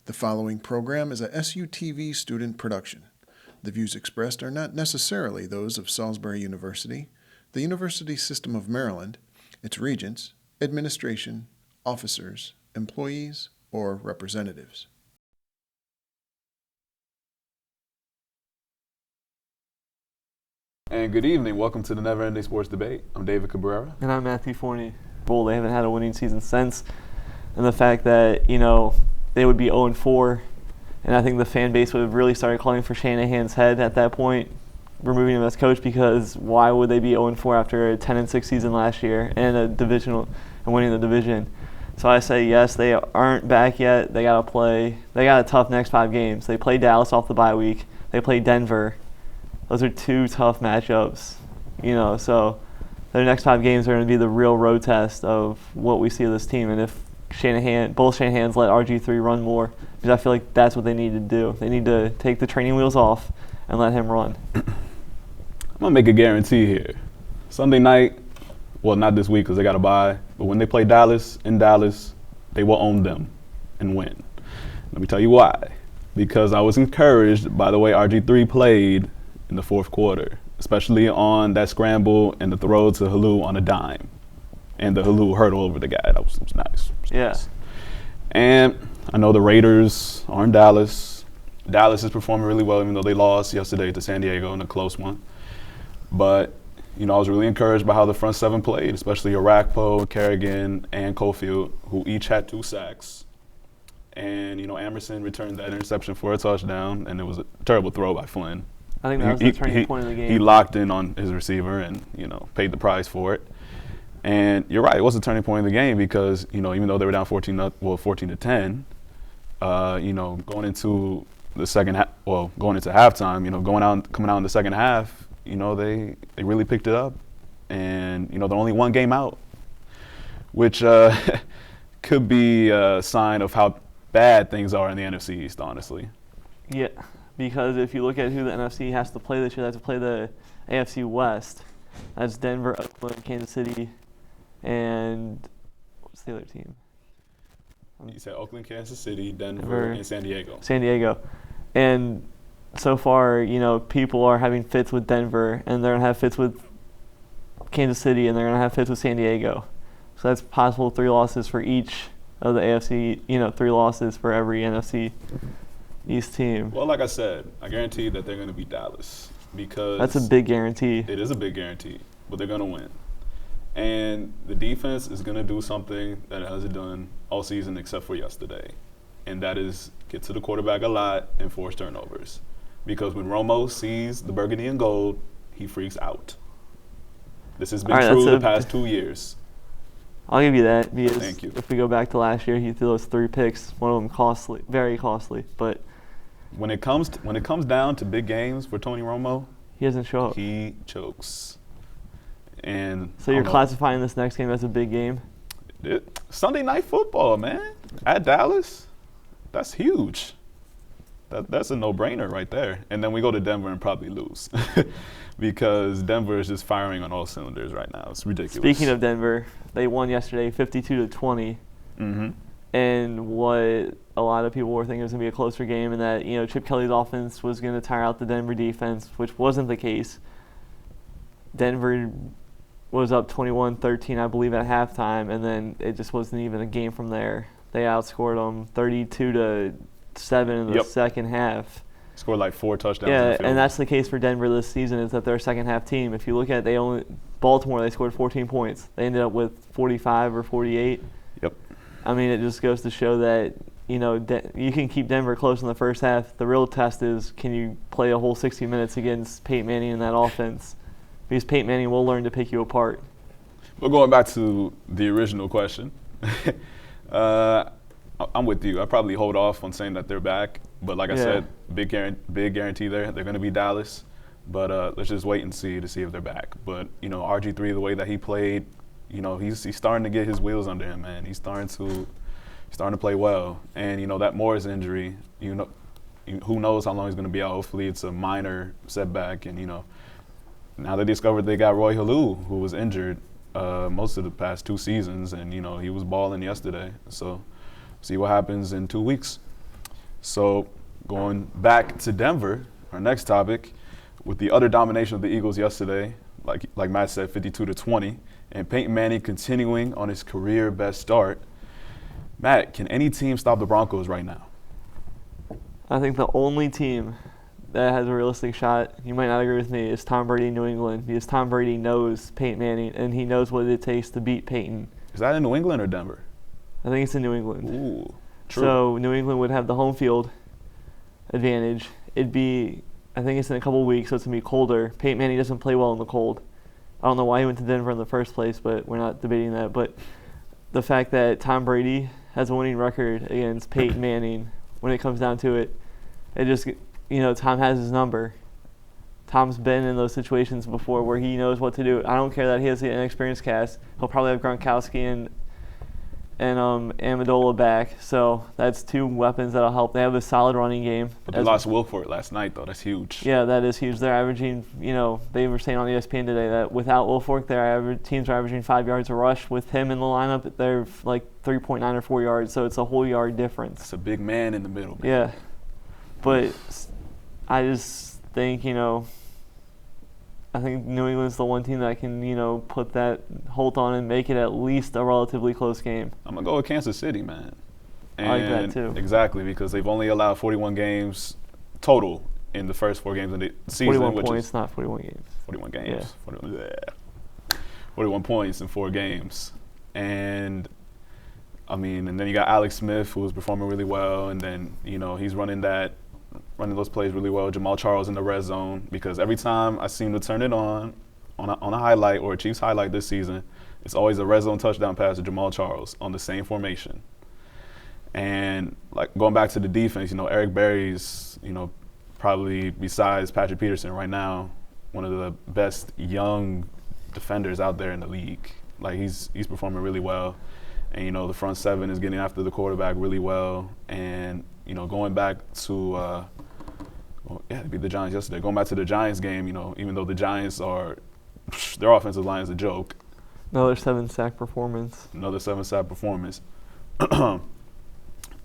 The following program is a SUTV student production. The views expressed are not necessarily those of Salisbury University, the University System of Maryland, its regents, administration, officers, employees, or representatives. And good evening. Welcome to the Never Ending Sports Debate. I'm David Cabrera. And I'm Matthew Forney. They haven't had a winning season since. And the fact that, they would be 0-4. And I think the fan base would have really started calling for Shanahan's head at that point, removing him as coach, because why would they be 0-4 after a 10-6 season last year and winning the division? So I say yes, they aren't back yet. They got to play. They got a tough next 5 games. They play Dallas off the bye week. They play Denver. Those are 2 tough matchups, so their next 5 games are going to be the real road test of what we see of this team. And if both Shanahans let RG3 run more, because I feel like that's what they need to do. They need to take the training wheels off and let him run. I'm going to make a guarantee here. Sunday night, well, not this week because they got a bye, but when they play Dallas in Dallas, they will own them and win. Let me tell you why. Because I was encouraged by the way RG3 played in the fourth quarter, especially on that scramble and the throw to Halou on a dime. And the Halou hurdle over the guy. That was nice. Nice. And I know the Raiders are in Dallas. Dallas is performing really well, even though they lost yesterday to San Diego in a close one. But, I was really encouraged by how the front 7 played, especially Orakpo, Kerrigan, and Cofield, who each had 2 sacks. And, Amerson returned that interception for a touchdown, and it was a terrible throw by Flynn. I think that was the turning point of the game. He locked in on his receiver and, paid the price for it. And you're right, it was a turning point in the game because, even though they were down 14-10, going into the second half, going into halftime, coming out in the second half, they really picked it up. And, they're only 1 game out, which could be a sign of how bad things are in the NFC East, honestly. Yeah, because if you look at who the NFC has to play this year, they have to play the AFC West. That's Denver, Oakland, Kansas City, and what's the other team? You said Oakland, Kansas City, Denver, and San Diego. San Diego. And so far, people are having fits with Denver, and they're going to have fits with Kansas City, and they're going to have fits with San Diego. So that's possible 3 losses for each of the AFC, 3 losses for every NFC East team. Well, like I said, I guarantee that they're going to beat Dallas because that's a big guarantee. It is a big guarantee, but they're going to win. And the defense is going to do something that it hasn't done all season except for yesterday, and that is get to the quarterback a lot and force turnovers. Because when Romo sees the burgundy and gold, he freaks out. This has been true the past 2 years. I'll give you that because Thank you. If we go back to last year, he threw those 3 picks, one of them costly, very costly. But when it comes down to big games for Tony Romo, he doesn't show up. He chokes. And so you're classifying this next game as a big game? Sunday Night Football, man, at Dallas, that's huge. That's a no-brainer right there. And then we go to Denver and probably lose because Denver is just firing on all cylinders right now. It's ridiculous. Speaking of Denver, they won yesterday 52-20. Mm-hmm. And what a lot of people were thinking was going to be a closer game and that, Chip Kelly's offense was going to tire out the Denver defense, which wasn't the case. Denver was up 21-13, I believe, at halftime, and then it just wasn't even a game from there. They outscored them 32-7 in the second half. Scored like 4 touchdowns. Yeah, and that's the case for Denver this season is that they're a second-half team. If you look at Baltimore, they scored 14 points. They ended up with 45 or 48. Yep. I mean, it just goes to show that, you can keep Denver close in the first half. The real test is can you play a whole 60 minutes against Peyton Manning in that offense? Because Peyton Manning will learn to pick you apart. But going back to the original question, I'm with you. I probably hold off on saying that they're back. But like I said, big guarantee there. They're going to be Dallas. But let's just wait and see to see if they're back. But, RG3, the way that he played, he's starting to get his wheels under him, man. He's starting to play well. And, that Morris injury, who knows how long he's going to be out. Hopefully it's a minor setback. And, now they discovered they got Roy Halou, who was injured most of the past 2 seasons. And, he was balling yesterday. So see what happens in 2 weeks. So going back to Denver, our next topic, with the utter domination of the Eagles yesterday, like Matt said, 52-20, and Peyton Manning continuing on his career best start. Matt, can any team stop the Broncos right now? I think the only team that has a realistic shot, you might not agree with me, is Tom Brady, New England, because Tom Brady knows Peyton Manning, and he knows what it takes to beat Peyton. Is that in New England or Denver? I think it's in New England. Ooh, true. So New England would have the home field advantage. It'd be, I think it's in a couple of weeks, so it's going to be colder. Peyton Manning doesn't play well in the cold. I don't know why he went to Denver in the first place, but we're not debating that. But the fact that Tom Brady has a winning record against Peyton Manning, when it comes down to it, it just, Tom has his number. Tom's been in those situations before where he knows what to do. I don't care that he has the inexperienced cast. He'll probably have Gronkowski and Amendola back. So that's two weapons that'll help. They have a solid running game. But they lost Wilford last night, though. That's huge. Yeah, that is huge. They're averaging, they were saying on ESPN today that without Wilfork, teams are averaging 5 yards a rush. With him in the lineup, they're like 3.9 or 4 yards. So it's a whole yard difference. It's a big man in the middle, man. Yeah. But I just think, I think New England's the one team that can, put that hold on and make it at least a relatively close game. I'm going to go with Kansas City, man. And I like that too. Exactly, because they've only allowed 41 games total in the first 4 games of the season. 41 points, not 41 games. 41 games. Yeah. 41 points in 4 games. And, and then you got Alex Smith, who was performing really well, and then, he's running those plays really well. Jamal Charles in the red zone, because every time I seem to turn it on a highlight or a Chiefs highlight this season, it's always a red zone touchdown pass to Jamal Charles on the same formation. And like going back to the defense, Eric Berry's, probably besides Patrick Peterson right now, one of the best young defenders out there in the league. Like he's performing really well. And, the front seven is getting after the quarterback really well. And, going back to they beat the Giants yesterday. Going back to the Giants game, even though the Giants their offensive line is a joke. Another 7-sack performance.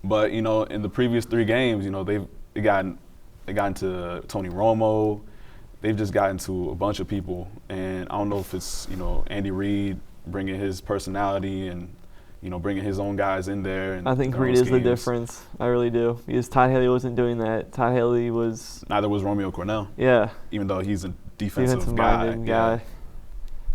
But, in the previous 3 games, they've gotten to Tony Romo. They've just gotten to a bunch of people. And I don't know if it's, Andy Reid bringing his personality and, bringing his own guys in there. And I think Reid is the difference. I really do. Because Todd Haley wasn't doing that. Todd Haley was... Neither was Romeo Cornell. Yeah. Even though he's a defensive guy. Yeah.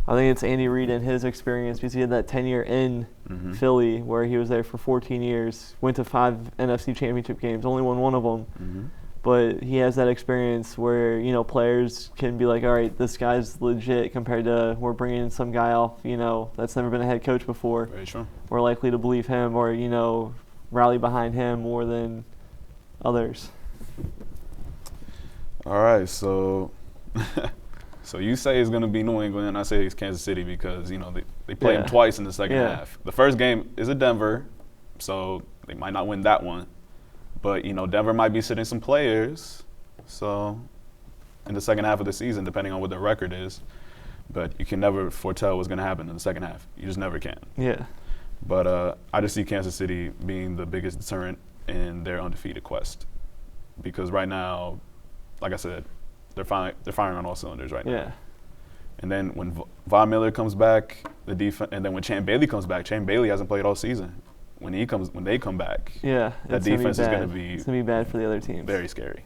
I think it's Andy Reid and his experience, because he had that 10-year in Philly where he was there for 14 years, went to 5 NFC championship games, only won one of them. Mm-hmm. But he has that experience where, players can be like, all right, this guy's legit compared to we're bringing in some guy off, that's never been a head coach before. Very true. We're likely to believe him or, rally behind him more than others. All right, so so you say it's going to be New England, and I say it's Kansas City because, they played them twice in the second half. The first game is at Denver, so they might not win that one. But, Denver might be sitting some players, so in the second half of the season, depending on what their record is. But you can never foretell what's going to happen in the second half. You just never can. Yeah. But I just see Kansas City being the biggest deterrent in their undefeated quest. Because right now, like I said, they're firing on all cylinders right now. Yeah. And then when Von Miller comes back, the defense, and then when Champ Bailey comes back, Champ Bailey hasn't played all season. When they come back, that defense is going to be it's going to be bad for the other teams. Very scary.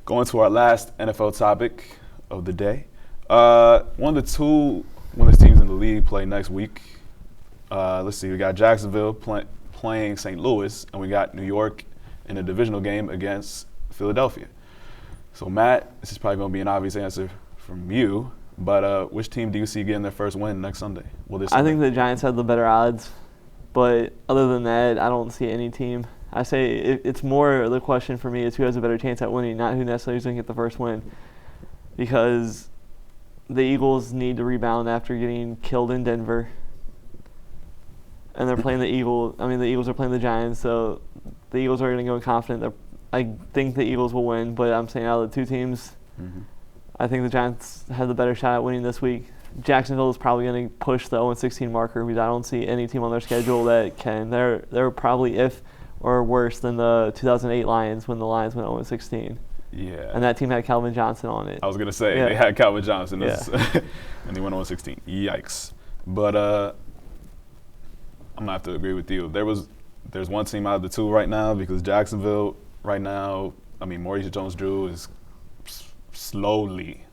Going to our last NFL topic of the day. One of the 2 winners teams in the league play next week. Let's see. We got Jacksonville playing St. Louis, and we got New York in a divisional game against Philadelphia. So, Matt, this is probably going to be an obvious answer from you, but which team do you see getting their first win next Sunday? I think the Giants have the better odds. But other than that, I don't see any team. I say it's more the question for me is who has a better chance at winning, not who necessarily is going to get the first win. Because the Eagles need to rebound after getting killed in Denver. And they're playing the Eagles. The Eagles are playing the Giants, so the Eagles are going to go confident. I think the Eagles will win, but I'm saying out of the 2 teams, I think the Giants have the better shot at winning this week. Jacksonville is probably going to push the 0-16 marker because I don't see any team on their schedule that can. They're probably, if or worse than the 2008 Lions when the Lions went 0-16. Yeah. And that team had Calvin Johnson on it. I was gonna say Yeah. they had Calvin Johnson, Yeah. and they went on 16. Yikes! But I'm gonna have to agree with you. There's one team out of the two right now because Jacksonville right now. I mean, Maurice Jones-Drew is slowly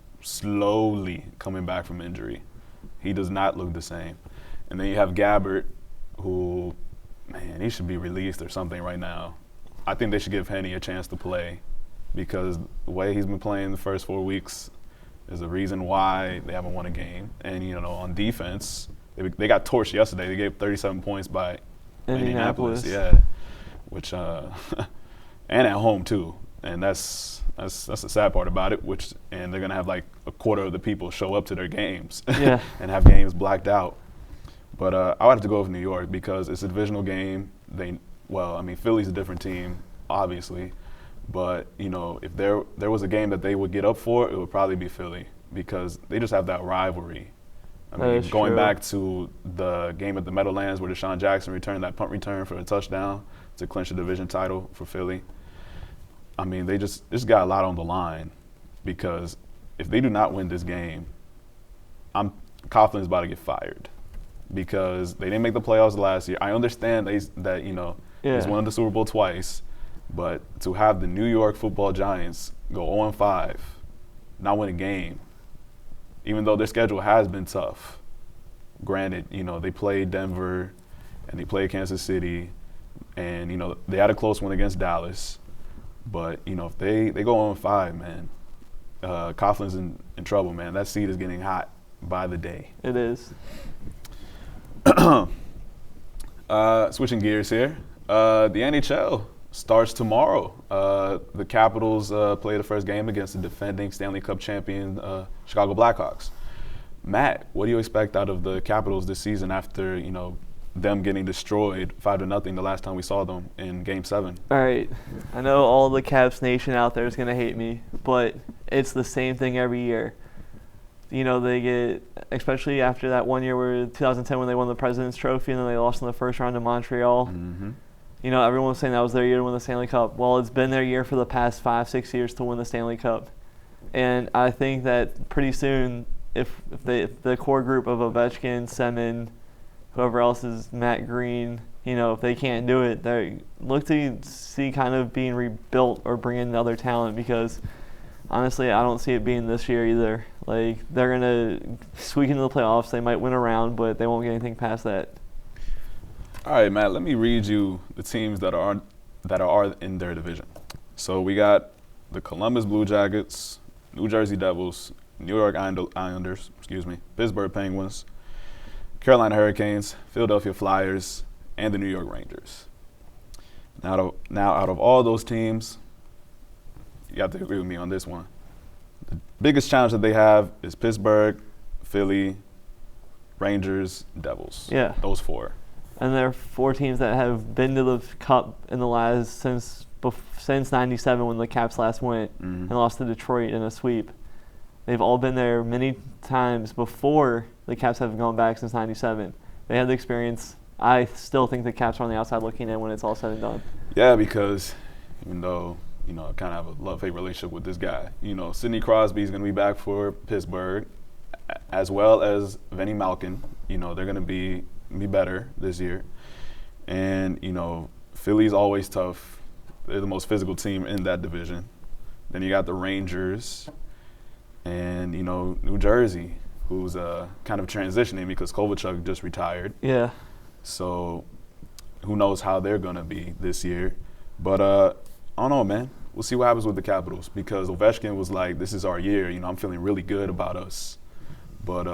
coming back from injury. He does not look the same. And then you have Gabbert, who, man, he should be released or something right now. I think they should give Henny a chance to play because the way he's been playing the first 4 weeks is the reason why they haven't won a game. And, on defense, they got torched yesterday. They gave 37 points by Indianapolis. Yeah, which and at home too. And that's the sad part about it. And they're gonna have like a quarter of the people show up to their games Yeah. and have games blacked out. But I would have to go with New York because it's a divisional game. Philly's a different team, obviously. But, if there was a game that they would get up for, it would probably be Philly because they just have that rivalry. I mean, going back to the game at the Meadowlands where Deshaun Jackson returned that punt return for a touchdown to clinch the division title for Philly. I mean, they just got a lot on the line because if they do not win this game, Coughlin's about to get fired because they didn't make the playoffs last year. I understand he's won the Super Bowl twice, but to have the New York Football Giants go 0-5, not win a game, even though their schedule has been tough. Granted, they played Denver and they played Kansas City and, they had a close one against Dallas. But, if they go 0-5, man, Coughlin's in trouble, man. That seat is getting hot by the day. It is. Switching gears here. The NHL starts tomorrow. The Capitals play the first game against the defending Stanley Cup champion Chicago Blackhawks. Matt, what do you expect out of the Capitals this season after, them getting destroyed 5-0 the last time we saw them in Game 7? All right. I know all the Caps Nation out there is going to hate me, but it's the same thing every year. They get, especially after that one year where 2010 when they won the President's Trophy and then they lost in the first round to Montreal. Mm-hmm. Everyone was saying that was their year to win the Stanley Cup. Well, it's been their year for the past 5-6 years to win the Stanley Cup. And I think that pretty soon, if the core group of Ovechkin, Semin, whoever else is, Matt Green, if they can't do it, they look to see kind of being rebuilt or bring in other talent because honestly, I don't see it being this year either. Like, they're going to squeak into the playoffs. They might win a round, but they won't get anything past that. All right, Matt, let me read you the teams that are in their division. So we got the Columbus Blue Jackets, New Jersey Devils, New York Islanders, Pittsburgh Penguins, Carolina Hurricanes, Philadelphia Flyers, and the New York Rangers. Now, out of all those teams, you have to agree with me on this one. The biggest challenge that they have is Pittsburgh, Philly, Rangers, Devils. Yeah. Those four. And there are 4 teams that have been to the Cup in the last since '97 when the Caps last went and lost to Detroit in a sweep. They've all been there many times before the Caps have gone back since '97. They have the experience. I still think the Caps are on the outside looking in when it's all said and done. Yeah, because even though, I kind of have a love-hate relationship with this guy. Sidney Crosby is going to be back for Pittsburgh, as well as Vinny Malkin. They're going to be better this year. And, Philly's always tough. They're the most physical team in that division. Then you got the Rangers and, New Jersey, who's kind of transitioning because Kovalchuk just retired. Yeah. So who knows how they're going to be this year. But I don't know, man. We'll see what happens with the Capitals because Ovechkin was like, this is our year. I'm feeling really good about us. But,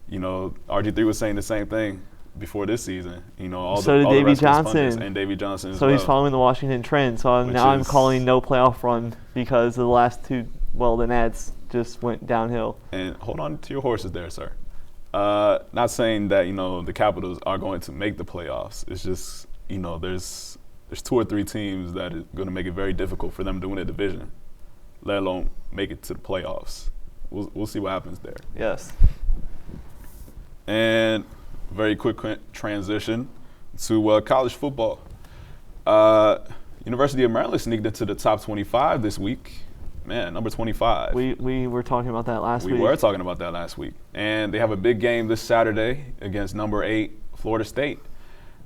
RG3 was saying the same thing before this season. All so the did Davey rest of his Johnson. pundits and Davey Johnson as so well. he's following the Washington trend. So now I'm calling no playoff run because the last two, the Nats just went downhill. And hold on to your horses there, sir. Not saying that, the Capitals are going to make the playoffs. It's just, there's 2 or 3 teams that are going to make it very difficult for them to win a division, let alone make it to the playoffs. We'll see what happens there. Yes. And very quick transition to college football. University of Maryland sneaked into the top 25 this week. Man, number 25. We were talking about that last week. We were talking about that last week. And they have a big game this Saturday against number 8, Florida State.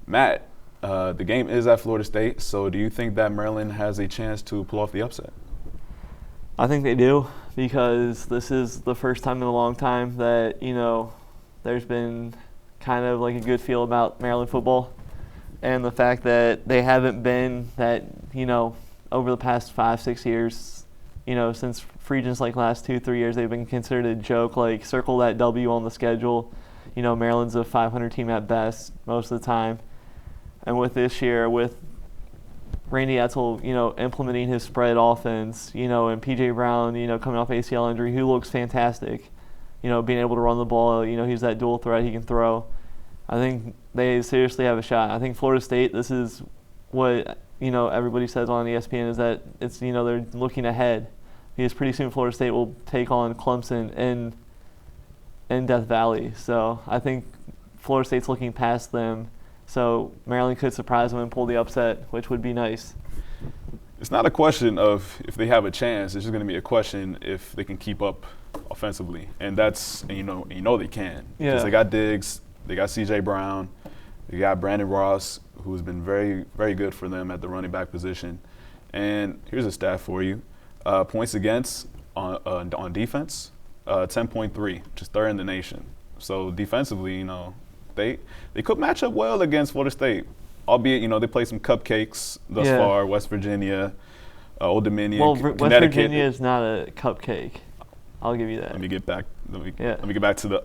Matt, the game is at Florida State, so do you think that Maryland has a chance to pull off the upset? I think they do, because this is the first time in a long time that, there's been kind of like a good feel about Maryland football. And the fact that they haven't been that, over the past 5-6 years, since Regents like last 2-3 years, they've been considered a joke, like circle that W on the schedule. Maryland's a 500 team at best most of the time. And with this year, with Randy Edsall, implementing his spread offense, and P.J. Brown, coming off ACL injury, who looks fantastic, being able to run the ball, he's that dual threat, he can throw. I think they seriously have a shot. I think Florida State, this is what, everybody says on ESPN, is that it's, they're looking ahead, because pretty soon Florida State will take on Clemson in Death Valley. So I think Florida State's looking past them. So Maryland could surprise them and pull the upset, which would be nice. It's not a question of if they have a chance. It's just going to be a question if they can keep up offensively, and that's they can. Yeah. Because they got Diggs, they got C.J. Brown, they got Brandon Ross, who's been very, very good for them at the running back position. And here's a stat for you: points against on defense, 10.3, just third in the nation. So defensively, they could match up well against Florida State, albeit, they played some cupcakes thus far, West Virginia, Old Dominion, well, Connecticut. West Virginia is not a cupcake. I'll give you that. Let me get back to the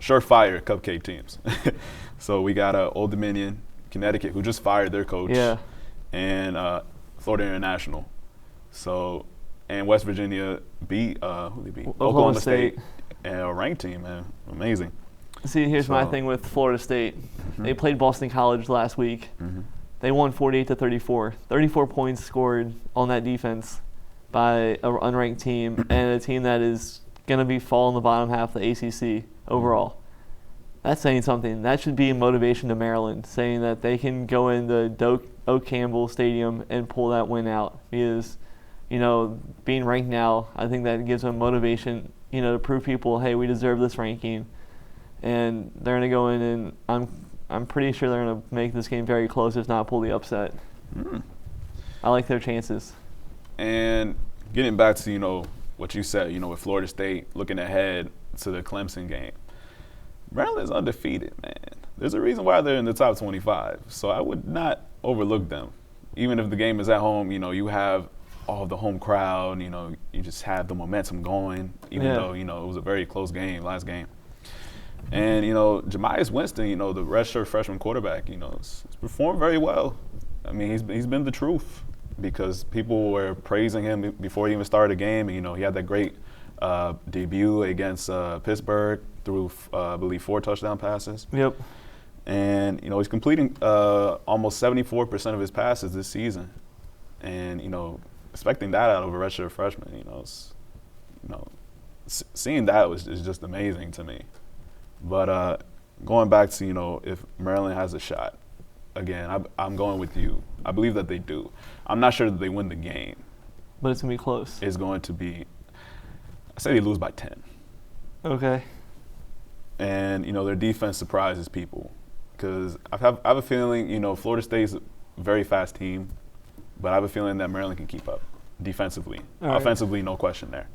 surefire cupcake teams. So we got Old Dominion, Connecticut, who just fired their coach, and Florida International. So, and West Virginia beat who they beat? Oklahoma State, and a ranked team, man, amazing. See, here's my thing with Florida State. Mm-hmm. They played Boston College last week. Mm-hmm. They won 48-34. 34 points scored on that defense by an unranked team, and a team that is going to be fall in the bottom half of the ACC overall. That's saying something. That should be a motivation to Maryland, saying that they can go into Oak Campbell Stadium and pull that win out. Because, being ranked now, I think that gives them motivation, to prove people, hey, we deserve this ranking. And they're going to go in, and I'm pretty sure they're going to make this game very close, if not pull the upset. I like their chances. And getting back to, what you said, with Florida State looking ahead to the Clemson game. Maryland's undefeated, man. There's a reason why they're in the top 25. So I would not overlook them. Even if the game is at home, you have all of the home crowd, you just have the momentum going, even though, it was a very close game, last game. And, Jamias Winston, the redshirt freshman quarterback, has performed very well. I mean, he's been the truth, because people were praising him before he even started the game. And, he had that great debut against Pittsburgh, threw, I believe, 4 touchdown passes. Yep. And, he's completing almost 74% of his passes this season. And, expecting that out of a redshirt freshman, seeing that is just amazing to me. But going back to, if Maryland has a shot, again, I'm going with you. I believe that they do. I'm not sure that they win the game. But it's going to be close. It's going to be, I say they lose by 10. Okay. And, their defense surprises people. Because I have a feeling, Florida State's a very fast team, but I have a feeling that Maryland can keep up defensively. Right. Offensively, no question there.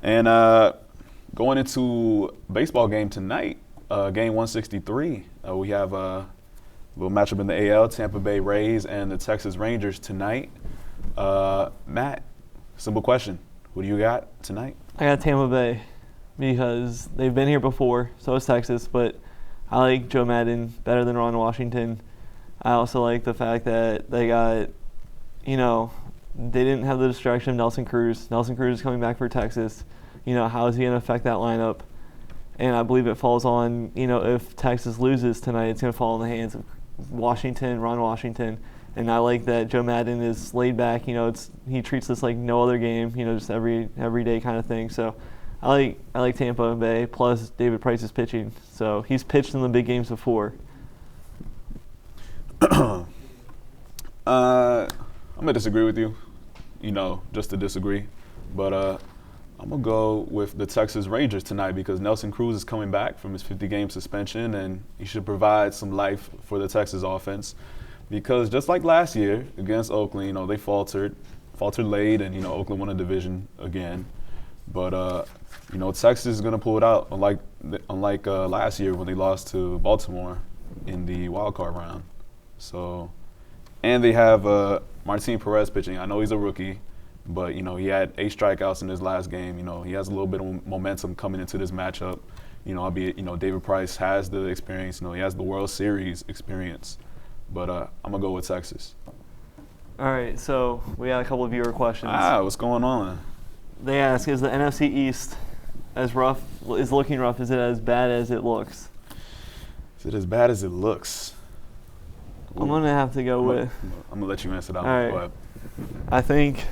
And going into baseball game tonight, game 163, we have a little matchup in the AL, Tampa Bay Rays and the Texas Rangers tonight. Matt, simple question. Who do you got tonight? I got Tampa Bay, because they've been here before, so is Texas, but I like Joe Madden better than Ron Washington. I also like the fact that they got, they didn't have the distraction of Nelson Cruz. Nelson Cruz is coming back for Texas. How is he going to affect that lineup? And I believe it falls on, if Texas loses tonight, it's going to fall in the hands of Ron Washington. And I like that Joe Madden is laid back. He treats this like no other game, just everyday kind of thing. So I like Tampa Bay, plus David Price is pitching. So he's pitched in the big games before. I'm gonna disagree with you. Just to disagree. But I'm gonna go with the Texas Rangers tonight because Nelson Cruz is coming back from his 50-game suspension, and he should provide some life for the Texas offense. Because just like last year against Oakland, they faltered late, and Oakland won a division again. But Texas is gonna pull it out, unlike last year when they lost to Baltimore in the wild card round. So, and they have Martin Perez pitching. I know he's a rookie, but he had 8 strikeouts in his last game. He has a little bit of momentum coming into this matchup. Albeit David Price has the experience. He has the World Series experience. But I'm gonna go with Texas. All right, so we got a couple of viewer questions. What's going on? They ask, is the NFC East looking rough? Is it as bad as it looks? Is it as bad as it looks? I'm going to have to go with... I'm going to let you answer that one. Right. I think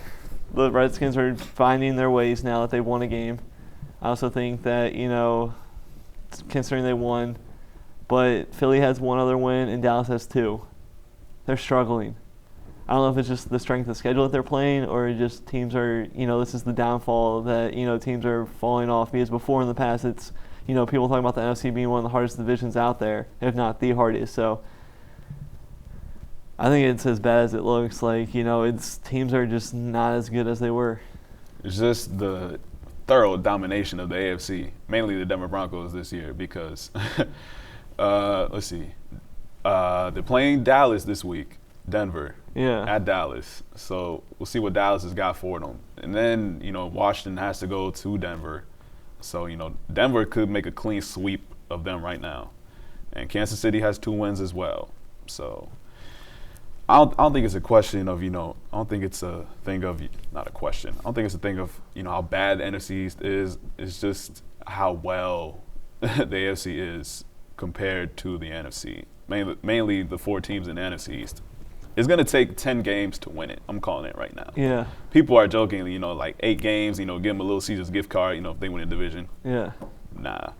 the Redskins are finding their ways now that they've won a game. I also think that, considering they won, but Philly has one other win and Dallas has 2. They're struggling. I don't know if it's just the strength of schedule that they're playing or just teams are, this is the downfall that, teams are falling off. Because before in the past, it's, people talking about the NFC being one of the hardest divisions out there, if not the hardest. So I think it's as bad as it looks. Like, teams are just not as good as they were. It's just the thorough domination of the AFC, mainly the Denver Broncos this year because, let's see, they're playing Dallas this week. Denver at Dallas. So we'll see what Dallas has got for them. And then, Washington has to go to Denver. So, Denver could make a clean sweep of them right now. And Kansas City has 2 wins as well. So I don't think it's a question of, I don't think it's a thing of, not a question. I don't think it's a thing of, how bad the NFC East is. It's just how well the AFC is compared to the NFC. Mainly the 4 teams in the NFC East. It's going to take 10 games to win it. I'm calling it right now. Yeah. People are joking, like 8 games, give them a Little Caesars gift card, if they win a division. Yeah. Nah.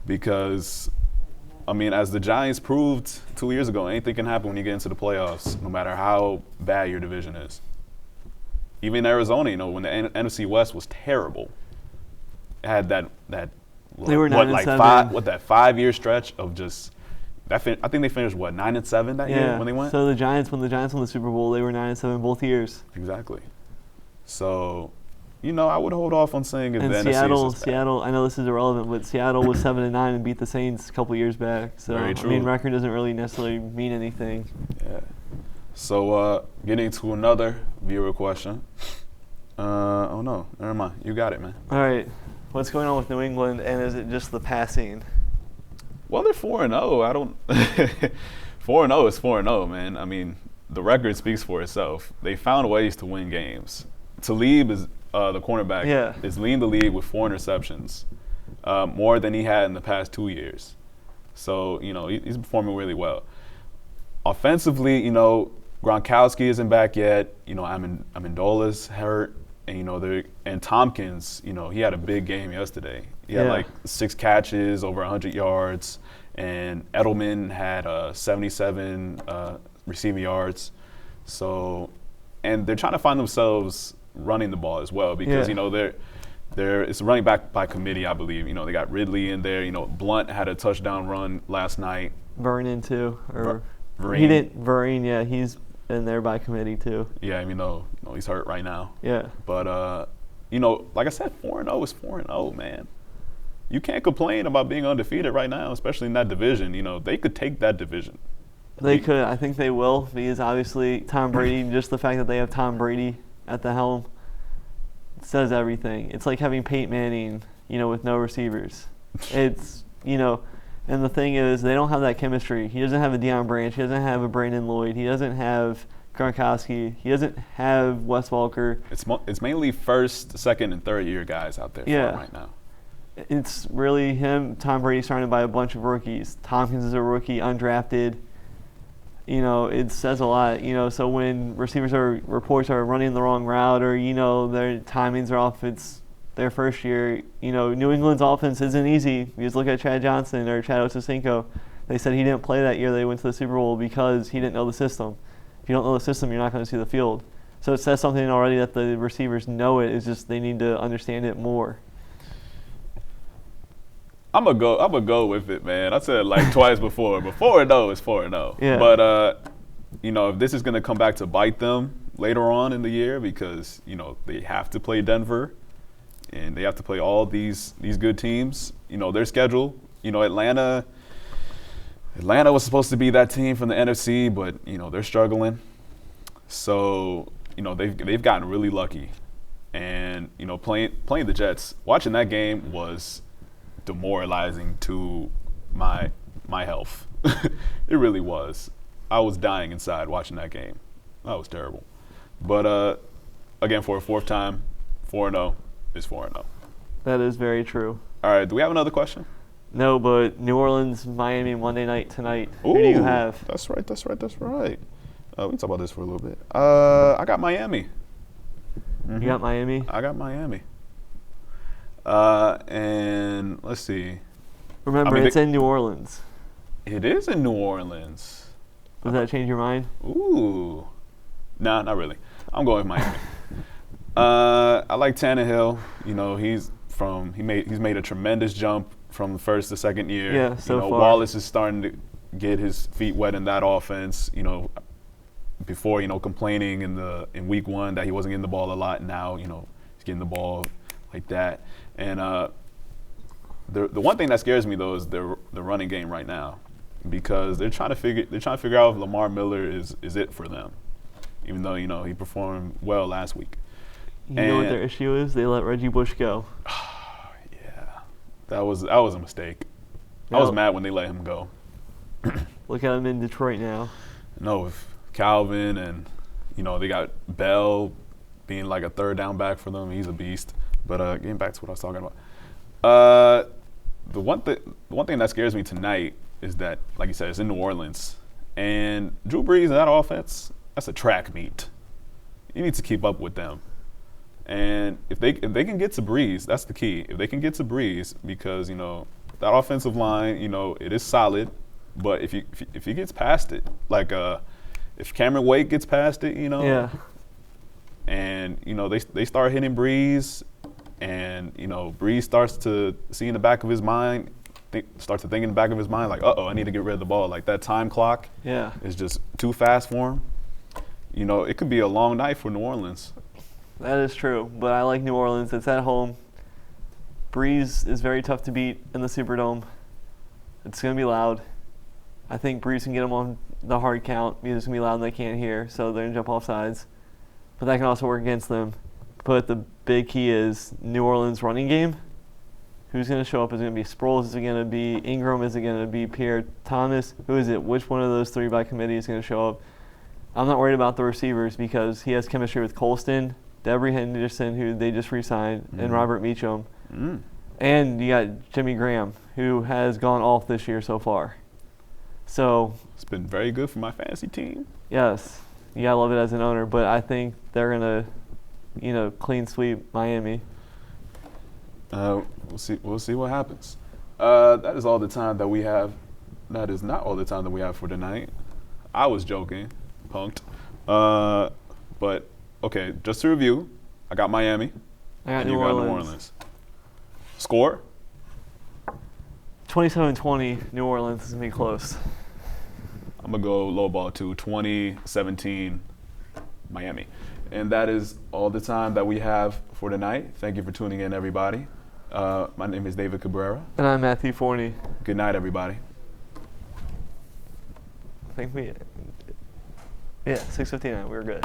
Because, as the Giants proved 2 years ago, anything can happen when you get into the playoffs, no matter how bad your division is. Even Arizona, when the NFC West was terrible, it had that they were 9-7. That 5-year stretch of just – I think they finished 9-7 that year when they went. So when the Giants won the Super Bowl, they were 9-7 both years. Exactly. So, I would hold off on saying if and the Seattle. I know this is irrelevant, but Seattle was 7-9 and beat the Saints a couple years back. So very true. Record doesn't really necessarily mean anything. Yeah. So getting to another viewer question. Oh no, never mind. You got it, man. All right. What's going on with New England, and is it just the passing? Well, they're 4-0. I don't. 4-0 is 4-0, man. The record speaks for itself. They found ways to win games. Talib is the cornerback. Is leading the league with 4 interceptions, more than he had in the past 2 years. So he's performing really well. Offensively, Gronkowski isn't back yet. Amendola's hurt, and Tompkins. He had a big game yesterday. He had 6 catches, over 100 yards, and Edelman had 77 receiving yards. So, and they're trying to find themselves running the ball as well because it's running back by committee, I believe. They got Ridley in there. Blunt had a touchdown run last night. Vernon too, or Vereen. He didn't. Vereen, he's in there by committee too. Yeah, no, he's hurt right now. Yeah. But like I said, 4-0 is 4-0, man. You can't complain about being undefeated right now, especially in that division. They could take that division. They could. I think they will because obviously Tom Brady, just the fact that they have Tom Brady at the helm says everything. It's like having Peyton Manning, with no receivers. It's, and the thing is they don't have that chemistry. He doesn't have a Deion Branch. He doesn't have a Brandon Lloyd. He doesn't have Gronkowski. He doesn't have Wes Welker. It's mainly first, second, and third year guys out there for him right now. It's really him, Tom Brady, surrounded by a bunch of rookies. Tompkins is a rookie, undrafted. It says a lot. So when reports are running the wrong route or, their timings are off, it's their first year. New England's offense isn't easy. You just look at Chad Johnson or Chad Ochocinco. They said he didn't play that year they went to the Super Bowl because he didn't know the system. If you don't know the system, you're not going to see the field. So it says something already that the receivers know it. It's just they need to understand it more. I'm gonna go with it, man. I said it like twice before. But 4-0 is 4-0. Yeah. But if this is gonna come back to bite them later on in the year, because they have to play Denver, and they have to play all these good teams. Their schedule. Atlanta was supposed to be that team from the NFC, but they're struggling. So they've gotten really lucky, and playing the Jets. Watching that game was demoralizing to my health. It really was. I was dying inside watching that game. That was terrible. But again, for a fourth time, 4-0 is 4-0. That is very true. All right, do we have another question? No, but New Orleans, Miami, Monday night tonight. Ooh, Who do you have? That's right. We can talk about this for a little bit. I got Miami. Mm-hmm. You got Miami? I got Miami. And let's see. Remember, it's in New Orleans. It is in New Orleans. Does that change your mind? Ooh. Nah, not really. I'm going with Miami. I like Tannehill. He's made a tremendous jump from the first to second year. Yeah, so far. Wallace is starting to get his feet wet in that offense. Before complaining in week 1 that he wasn't getting the ball a lot. Now he's getting the ball like that. And the one thing that scares me though is the running game right now, because they're trying to figure out if Lamar Miller is it for them, even though he performed well last week. You know what their issue is? They let Reggie Bush go. Yeah, that was a mistake. I was mad when they let him go. Look at him in Detroit now. No, with Calvin and they got Bell being like a third down back for them. He's a beast. But getting back to what I was talking about, the one thing that scares me tonight is that, like you said, it's in New Orleans, and Drew Brees and that offense, that's a track meet. You need to keep up with them, and if they can get to Brees, that's the key. If they can get to Brees, because that offensive line, it is solid, but if he gets past it, like if Cameron Wake gets past it, Yeah. and they start hitting Brees. And Brees starts to see in the back of his mind, starts to think in the back of his mind, like, I need to get rid of the ball. Like that time clock is just too fast for him. It could be a long night for New Orleans. That is true, but I like New Orleans. It's at home. Brees is very tough to beat in the Superdome. It's going to be loud. I think Brees can get them on the hard count because it's going to be loud and they can't hear, so they're going to jump off sides. But that can also work against them. But the big key is New Orleans running game. Who's going to show up? Is it going to be Sproles? Is it going to be Ingram? Is it going to be Pierre Thomas? Who is it? Which one of those 3 by committee is going to show up? I'm not worried about the receivers because he has chemistry with Colston, Devery Henderson, who they just re-signed, and Robert Meacham. Mm. And you got Jimmy Graham, who has gone off this year so far. So It's been very good for my fantasy team. yes, you got to love it as an owner. But I think they're going to clean sweep Miami. We'll see what happens. That is all the time that we have. That is not all the time that we have for tonight. I was joking, punked. But okay, just to review, I got Miami. I got and New you got Orleans. New Orleans. Score? 27-20, New Orleans is going to be close. I'm gonna go low ball to 2017 Miami. And that is all the time that we have for tonight. Thank you for tuning in, everybody. My name is David Cabrera. And I'm Matthew Forney. Good night, everybody. I think 6:59, we were good.